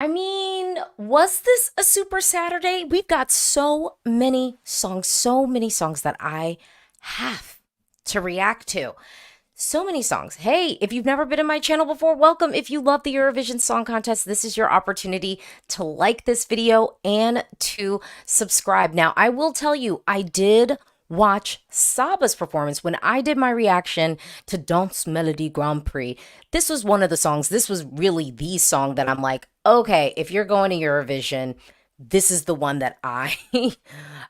I mean, was this a super Saturday? We've got so many songs that I have to react to. So many songs. Hey, if you've never been in my channel before, welcome. If you love the Eurovision Song Contest, this is your opportunity to like this video and to subscribe. Now, I will tell you, I did watch Saba's performance when I did my reaction to Danse Melody Grand Prix. This was one of the songs. This was really the song that I'm like, okay, if you're going to Eurovision, this is the one that I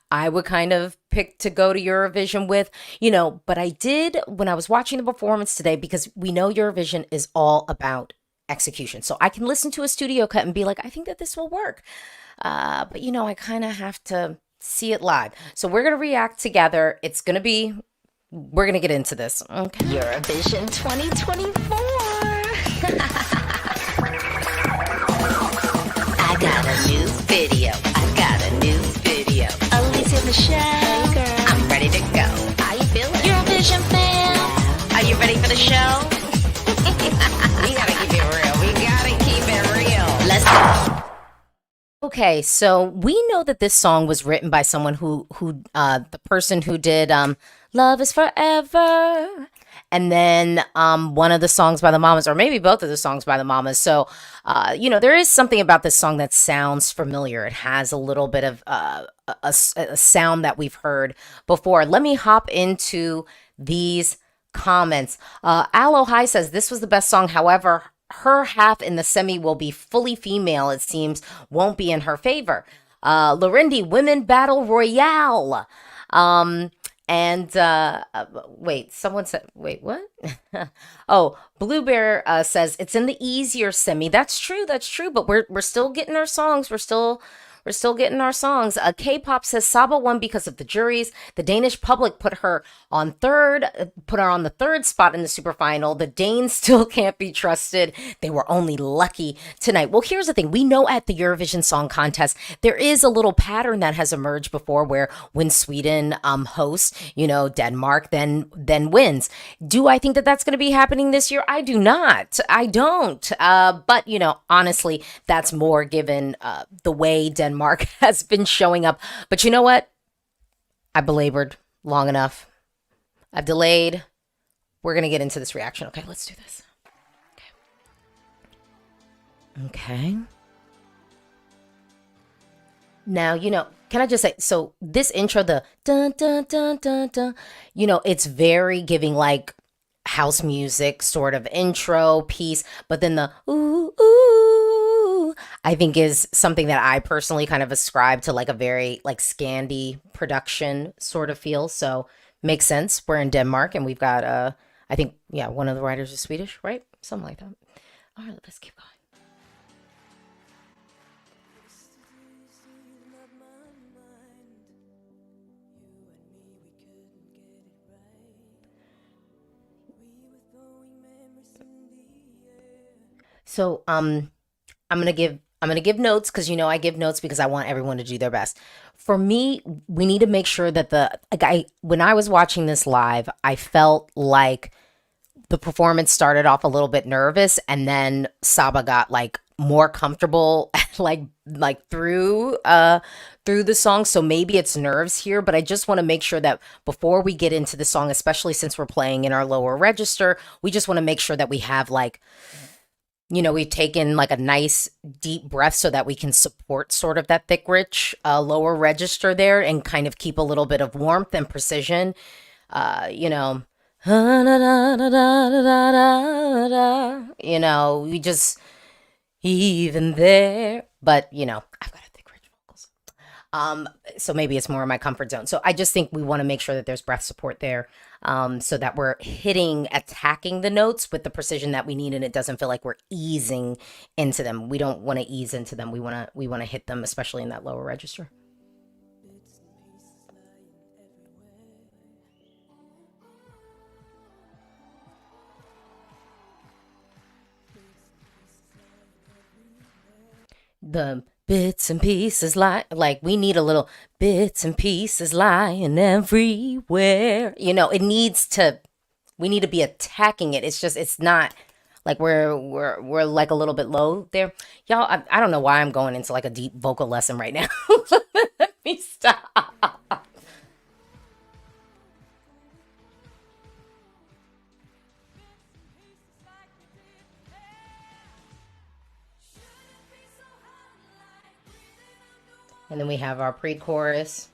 I would kind of pick to go to Eurovision with, but I did when I was watching the performance today because we know Eurovision is all about execution. So I can listen to a studio cut and be like, I think that this will work. But I kind of have to see it live. So we're going to react together. We're going to get into this. Okay. Eurovision 2024. I got a new video. Alesia Michelle. Hey girl. I'm ready to go. How you feeling? Eurovision fans. Are you ready for the show? We gotta keep it real. Let's go. Okay, so we know that this song was written by someone the person who did Love is Forever, and then one of the songs by the Mamas, or maybe both of the songs by the Mamas. So, there is something about this song that sounds familiar. It has a little bit of a sound that we've heard before. Let me hop into these comments. Aloe High says this was the best song. However, her half in the semi will be fully female, it seems, won't be in her favor. Lorindy, Women Battle Royale. Wait, someone said, wait, what? Oh, Blue Bear says it's in the easier semi. That's true, but we're still getting our songs. We're still getting our songs. K-pop says Saba won because of the juries. The Danish public put her on the third spot in the super final. The Danes still can't be trusted. They were only lucky tonight. Well, here's the thing. We know at the Eurovision Song Contest, there is a little pattern that has emerged before where when Sweden hosts, Denmark then wins. Do I think that that's going to be happening this year? I do not. I don't. But, honestly, that's more given the way Denmark has been showing up. But you know what? I belabored long enough. I've delayed. We're going to get into this reaction. Okay, let's do this. Okay. Now, can I just say, so this intro, the dun, dun, dun, dun, dun, it's very giving like house music sort of intro piece, but then the ooh, ooh, I think is something that I personally kind of ascribe to like a very like Scandi production sort of feel. So makes sense. We're in Denmark and we've got, I think, yeah, one of the writers is Swedish, right? Something like that. All right, let's keep going. So I'm gonna give notes because I give notes because I want everyone to do their best. For me, we need to make sure that when I was watching this live, I felt like the performance started off a little bit nervous and then Saba got like more comfortable like through the song. So maybe it's nerves here, but I just want to make sure that before we get into the song, especially since we're playing in our lower register, we just want to make sure that we have like we've taken like a nice deep breath so that we can support sort of that thick, rich lower register there and kind of keep a little bit of warmth and precision. We just even there, but I've got a thick, rich vocals. So maybe it's more in my comfort zone. So I just think we want to make sure that there's breath support there, so that we're attacking the notes with the precision that we need, and it doesn't feel like we're easing into them. We don't want to ease into them. We want to hit them, especially in that lower register. The bits and pieces like we need a little bits and pieces lying everywhere. We need to be attacking it. It's not Like we're like a little bit low there. Y'all, I don't know why I'm going into like a deep vocal lesson right now. Let me stop. And then we have our pre-chorus.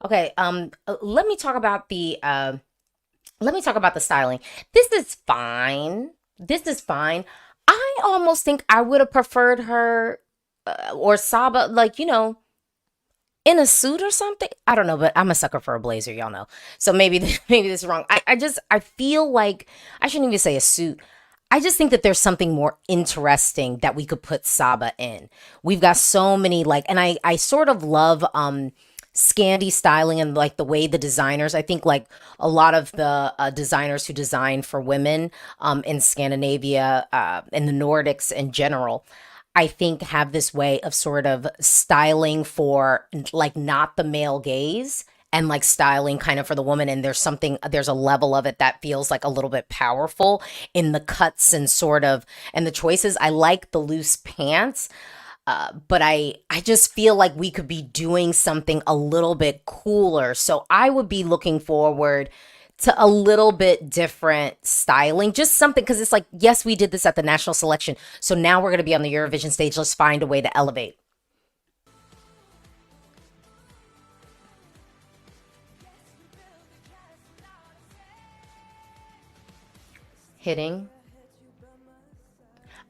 Okay, let me talk about the styling. This is fine. This is fine. I almost think I would have preferred her or Saba, like, in a suit or something. I don't know, but I'm a sucker for a blazer, y'all know. So maybe maybe this is wrong. I feel like I shouldn't even say a suit. I just think that there's something more interesting that we could put Saba in. We've got so many like, and I sort of love Scandi styling and like the way the designers, I think like a lot of the designers who design for women in Scandinavia in the Nordics in general, I think have this way of sort of styling for like not the male gaze and like styling kind of for the woman. And there's a level of it that feels like a little bit powerful in the cuts and sort of, and the choices. I like the loose pants. But I just feel like we could be doing something a little bit cooler. So I would be looking forward to a little bit different styling, just something, because it's like, yes, we did this at the national selection. So now we're going to be on the Eurovision stage. Let's find a way to elevate. Hitting.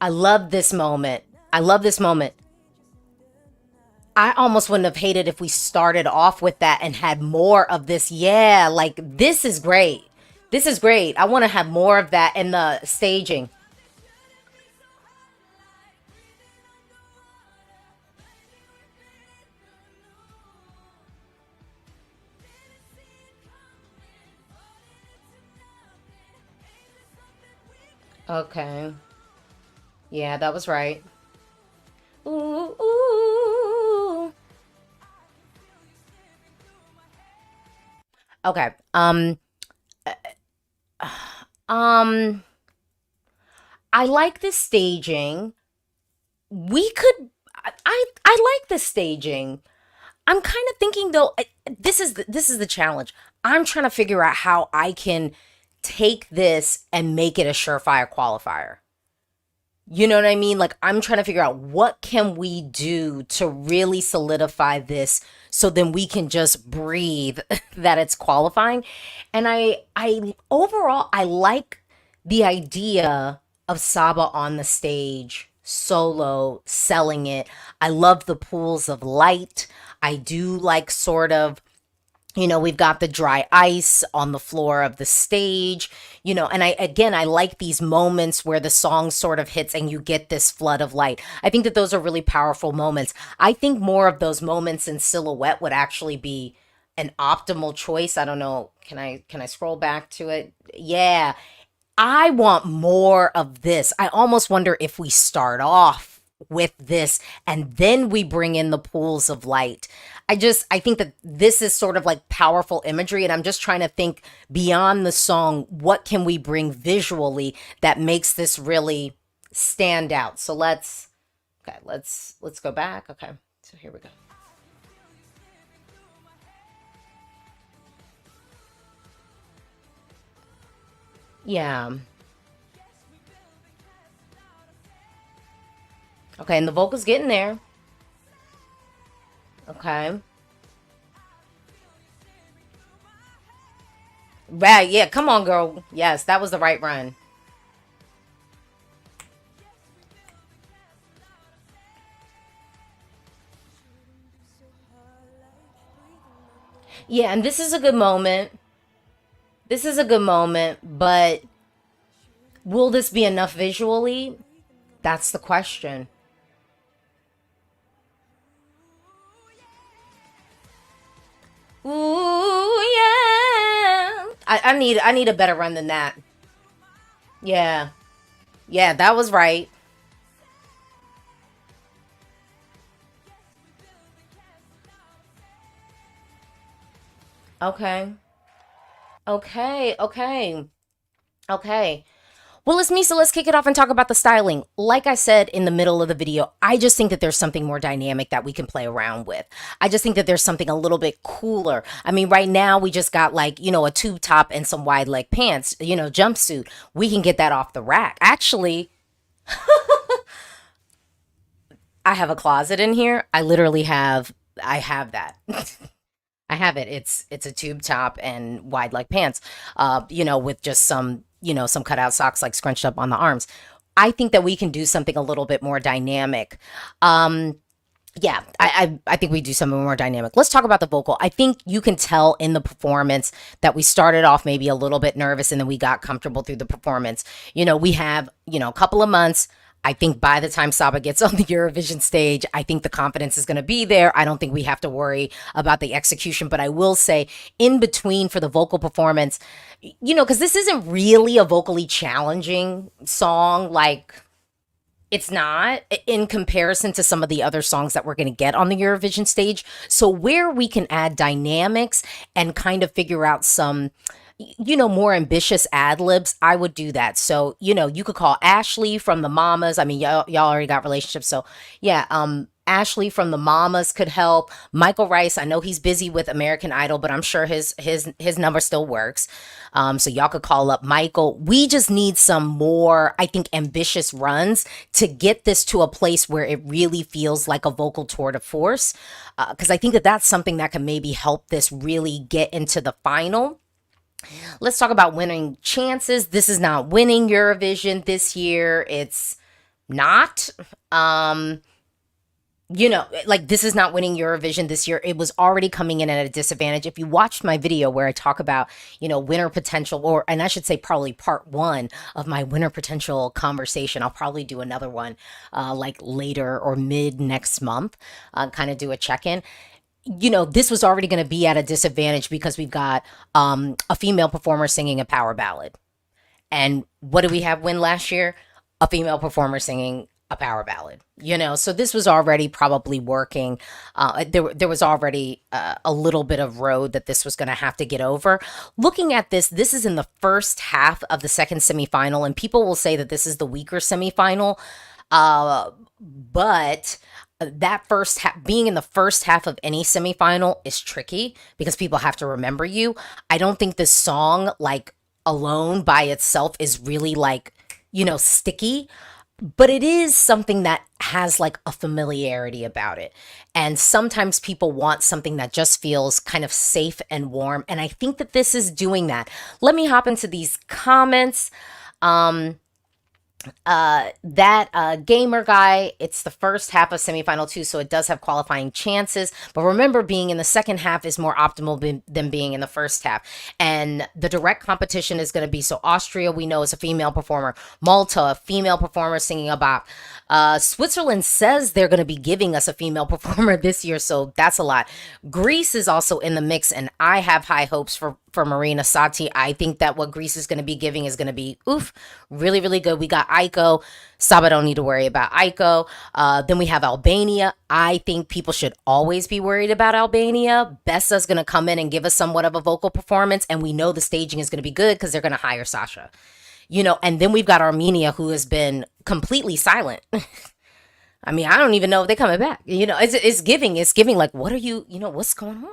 I love this moment. I love this moment. I almost wouldn't have hated if we started off with that and had more of this. Yeah, like this is great. This is great. I want to have more of that in the staging. Okay. Yeah, that was right. Ooh, ooh. Okay. Um, I like this staging. We could. I like the staging. I'm kind of thinking though. This is the challenge. I'm trying to figure out how I can take this and make it a surefire qualifier. You know what I mean? Like I'm trying to figure out what can we do to really solidify this so then we can just breathe that it's qualifying. And I overall I like the idea of Saba on the stage solo selling it. I love the pools of light. I do like sort of, we've got the dry ice on the floor of the stage, and I like these moments where the song sort of hits and you get this flood of light. I think that those are really powerful moments. I think more of those moments in silhouette would actually be an optimal choice. I don't know. Can I scroll back to it? Yeah. I want more of this. I almost wonder if we start off with this and then we bring in the pools of light. I think that this is sort of like powerful imagery, and I'm just trying to think beyond the song, what can we bring visually that makes this really stand out? So let's go back. Okay. So here we go. Yeah. Okay, and the vocals getting there. Okay. Right, yeah, come on, girl. Yes, that was the right run. Yeah, and this is a good moment. This is a good moment, but will this be enough visually? That's the question. Ooh, yeah. I need a better run than that. Yeah. Yeah, that was right. Okay. Okay. Okay. Okay. Well, let's me, so let's kick it off and talk about the styling. Like I said in the middle of the video, I just think that there's something more dynamic that we can play around with. I just think that there's something a little bit cooler. I mean, right now we just got like, a tube top and some wide leg pants, jumpsuit. We can get that off the rack. Actually, I have a closet in here. I have that. I have it. It's a tube top and wide leg pants, with just some cutout socks like scrunched up on the arms. I think that we can do something a little bit more dynamic. Um, yeah, I think we do something more dynamic. Let's talk about the vocal. I think you can tell in the performance that we started off maybe a little bit nervous and then we got comfortable through the performance. We have, a couple of months. I think by the time Saba gets on the Eurovision stage, I think the confidence is going to be there. I don't think we have to worry about the execution, but I will say in between for the vocal performance, because this isn't really a vocally challenging song. Like, it's not in comparison to some of the other songs that we're going to get on the Eurovision stage. So, where we can add dynamics and kind of figure out some, more ambitious ad libs, I would do that. So, you could call Ashley from the Mamas. I mean, y'all already got relationships. So, yeah, Ashley from the Mamas could help. Michael Rice, I know he's busy with American Idol, but I'm sure his number still works. So y'all could call up Michael. We just need some more, I think, ambitious runs to get this to a place where it really feels like a vocal tour de force. Because I think that that's something that can maybe help this really get into the final. Let's talk about winning chances. This is not winning Eurovision this year. It's not. Like, this is not winning Eurovision this year. It was already coming in at a disadvantage. If you watched my video where I talk about, winner potential, and I should say probably part one of my winner potential conversation, I'll probably do another one like later or mid next month, kind of do a check-in. This was already going to be at a disadvantage because we've got a female performer singing a power ballad. And what did we have win last year? A female performer singing a power ballad. So this was already probably working. There was already a little bit of road that this was going to have to get over. Looking at this is in the first half of the second semifinal, and people will say that this is the weaker semifinal. But that first half, being in the first half of any semifinal is tricky because people have to remember you. I don't think this song, like, alone by itself is really like, sticky, but it is something that has like a familiarity about it. And sometimes people want something that just feels kind of safe and warm. And I think that this is doing that. Let me hop into these comments. That gamer guy, it's the first half of semifinal 2, so it does have qualifying chances, but remember, being in the second half is more optimal than being in the first half. And the direct competition is going to be, so Austria, we know, is a female performer. Malta, a female performer singing about. Switzerland says they're going to be giving us a female performer this year, so that's a lot. Greece is also in the mix, and I have high hopes for Marina Sati. I think that what Greece is going to be giving is going to be, really, really good. We got Aiko. Saba don't need to worry about Aiko. Then we have Albania. I think people should always be worried about Albania. Bessa's going to come in and give us somewhat of a vocal performance, and we know the staging is going to be good because they're going to hire Sasha. And then we've got Armenia, who has been completely silent. I mean, I don't even know if they're coming back. It's giving like, what are you, what's going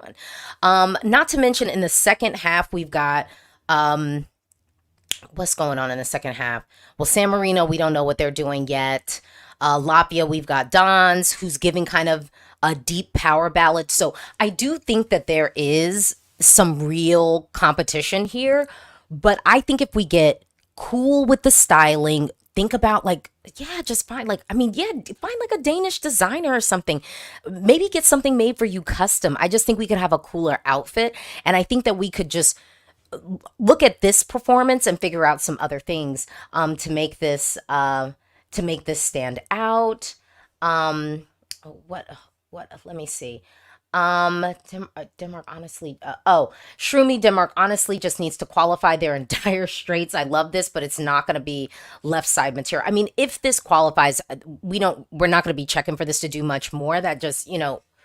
on? Not to mention in the second half, we've got, what's going on in the second half? Well, San Marino, we don't know what they're doing yet. Latvia, we've got Dons, who's giving kind of a deep power ballad. So I do think that there is some real competition here. But I think if we get cool with the styling, think about like, just find like, find like a Danish designer or something. Maybe get something made for you custom. I just think we could have a cooler outfit. And I think that we could just look at this performance and figure out some other things to make this stand out. What let me see. Denmark honestly, Shroomy Denmark honestly just needs to qualify their entire straights. I love this, but it's not going to be left side material. I mean, if this qualifies, we're not going to be checking for this to do much more. That just,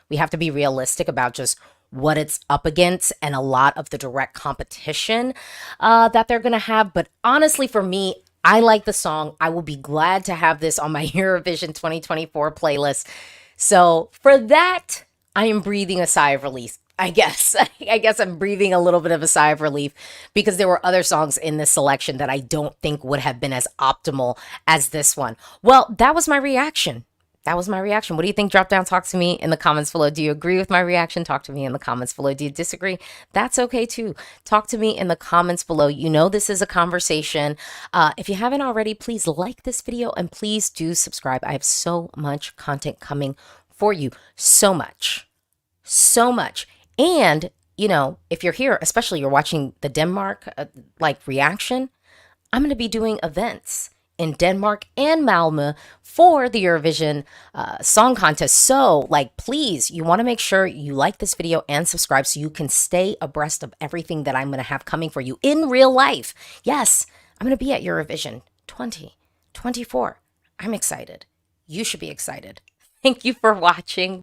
we have to be realistic about just what it's up against and a lot of the direct competition that they're going to have. But honestly, for me, I like the song. I will be glad to have this on my Eurovision 2024 playlist. So for that, I am breathing a sigh of relief. I guess. I guess I'm breathing a little bit of a sigh of relief because there were other songs in this selection that I don't think would have been as optimal as this one. Well, that was my reaction. That was my reaction. What do you think? Drop down, talk to me in the comments below. Do you agree with my reaction? Talk to me in the comments below. Do you disagree? That's okay too. Talk to me in the comments below. You know this is a conversation. If you haven't already, please like this video and please do subscribe. I have so much content coming for you. So much. So much. And, if you're here, especially you're watching the Denmark reaction, I'm going to be doing events in Denmark and Malmö for the Eurovision Song Contest. So, please, you want to make sure you like this video and subscribe so you can stay abreast of everything that I'm going to have coming for you in real life. Yes, I'm going to be at Eurovision 2024. I'm excited. You should be excited. Thank you for watching.